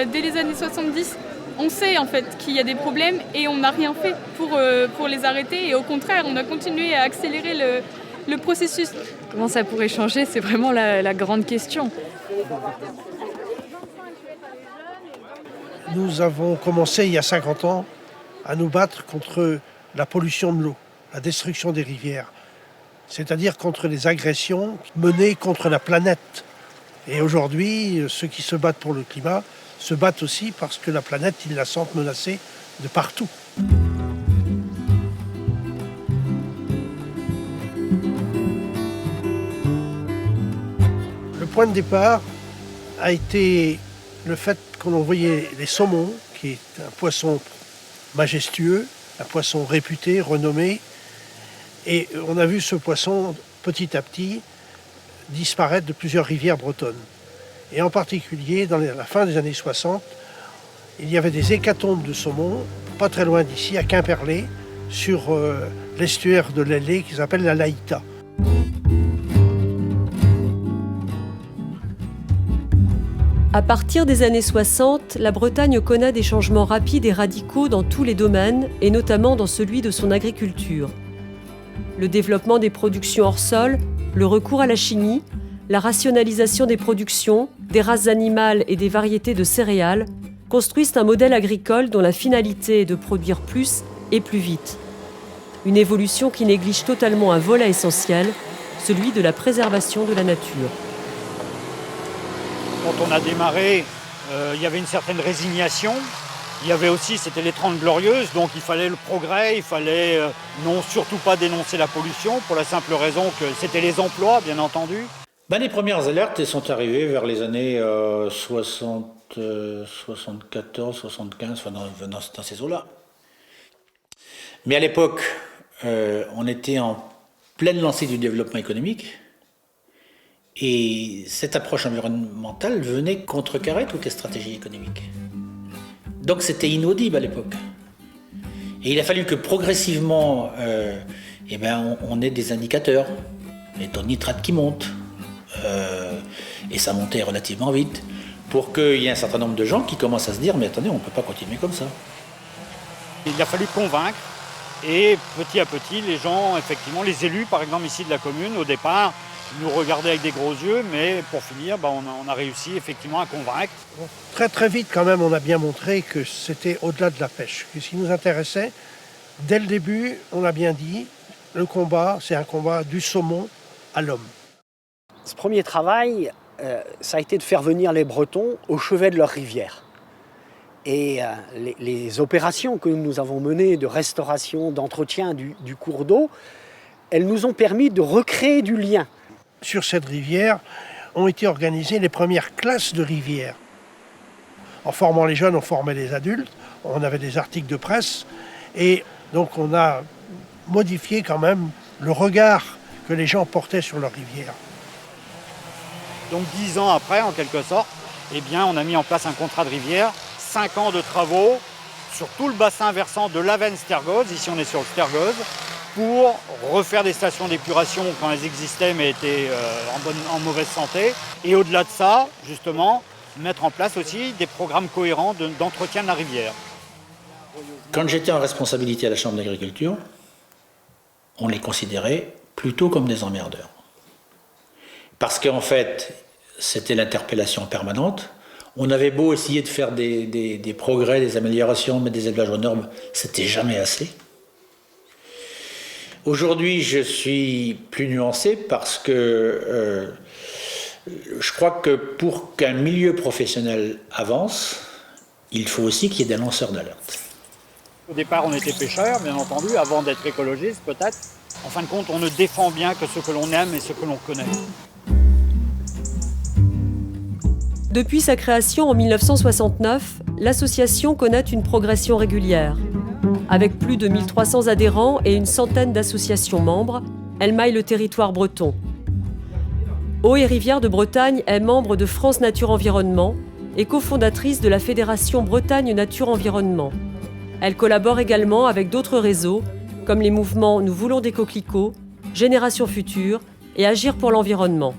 dès les années 70. On sait en fait qu'il y a des problèmes et on n'a rien fait pour les arrêter. Et au contraire, on a continué à accélérer le processus. Comment ça pourrait changer? C'est vraiment la grande question. Nous avons commencé il y a 50 ans à nous battre contre la pollution de l'eau, la destruction des rivières, c'est-à-dire contre les agressions menées contre la planète. Et aujourd'hui, ceux qui se battent pour le climat se battent aussi parce que la planète, ils la sentent menacée de partout. Le point de départ a été le fait qu'on voyait les saumons, qui est un poisson majestueux, un poisson réputé, renommé. Et on a vu ce poisson, petit à petit, disparaître de plusieurs rivières bretonnes. Et en particulier, dans la fin des années 60, il y avait des hécatombes de saumons, pas très loin d'ici, à Quimperlé, sur l'estuaire de l'Aillet, qui s'appelle la Laïta. À partir des années 60, la Bretagne connaît des changements rapides et radicaux dans tous les domaines, et notamment dans celui de son agriculture. Le développement des productions hors sol, le recours à la chimie, la rationalisation des productions, des races animales et des variétés de céréales construisent un modèle agricole dont la finalité est de produire plus et plus vite. Une évolution qui néglige totalement un volet essentiel, celui de la préservation de la nature. Quand on a démarré, il y avait une certaine résignation. Il y avait aussi, c'était les 30 Glorieuses, donc il fallait le progrès, il fallait surtout pas dénoncer la pollution, pour la simple raison que c'était les emplois, bien entendu. Les premières alertes elles sont arrivées vers les années 60, 74, 75, dans ces eaux-là. Mais à l'époque, on était en pleine lancée du développement économique. Et cette approche environnementale venait contrecarrer toutes les stratégies économiques. Donc c'était inaudible à l'époque. Et il a fallu que progressivement, on ait des indicateurs, les taux de nitrate qui montent, et ça montait relativement vite, pour qu'il y ait un certain nombre de gens qui commencent à se dire « mais attendez, on ne peut pas continuer comme ça ». Il a fallu convaincre, et petit à petit, les gens, effectivement, les élus par exemple ici de la commune, au départ, nous regardaient avec des gros yeux, mais pour finir, on a réussi effectivement à convaincre. Très très vite quand même, on a bien montré que c'était au-delà de la pêche. Que ce qui nous intéressait, dès le début, on a bien dit, le combat, c'est un combat du saumon à l'homme. Ce premier travail, ça a été de faire venir les Bretons au chevet de leur rivière. Et les opérations que nous avons menées de restauration, d'entretien du cours d'eau, elles nous ont permis de recréer du lien. Sur cette rivière ont été organisées les premières classes de rivière. En formant les jeunes, on formait les adultes, on avait des articles de presse et donc on a modifié quand même le regard que les gens portaient sur leur rivière. Donc 10 ans après, en quelque sorte, on a mis en place un contrat de rivière, 5 ans de travaux sur tout le bassin versant de l'Avesnes-Stergoz, ici on est sur le Stergoz, pour refaire des stations d'épuration quand elles existaient mais étaient en mauvaise santé. Et au-delà de ça, justement, mettre en place aussi des programmes cohérents d'entretien de la rivière. Quand j'étais en responsabilité à la Chambre d'agriculture, on les considérait plutôt comme des emmerdeurs. Parce qu'en fait, c'était l'interpellation permanente. On avait beau essayer de faire des progrès, des améliorations, mettre des élevages aux normes, c'était jamais assez. Aujourd'hui, je suis plus nuancé parce que je crois que pour qu'un milieu professionnel avance, il faut aussi qu'il y ait des lanceurs d'alerte. Au départ, on était pêcheurs, bien entendu, avant d'être écologistes peut-être. En fin de compte, on ne défend bien que ce que l'on aime et ce que l'on connaît. Depuis sa création en 1969, l'association connaît une progression régulière. Avec plus de 1300 adhérents et une centaine d'associations membres, elle maille le territoire breton. Eaux et Rivières de Bretagne est membre de France Nature Environnement et cofondatrice de la Fédération Bretagne Nature Environnement. Elle collabore également avec d'autres réseaux, comme les mouvements Nous voulons des coquelicots, Génération Future et Agir pour l'environnement.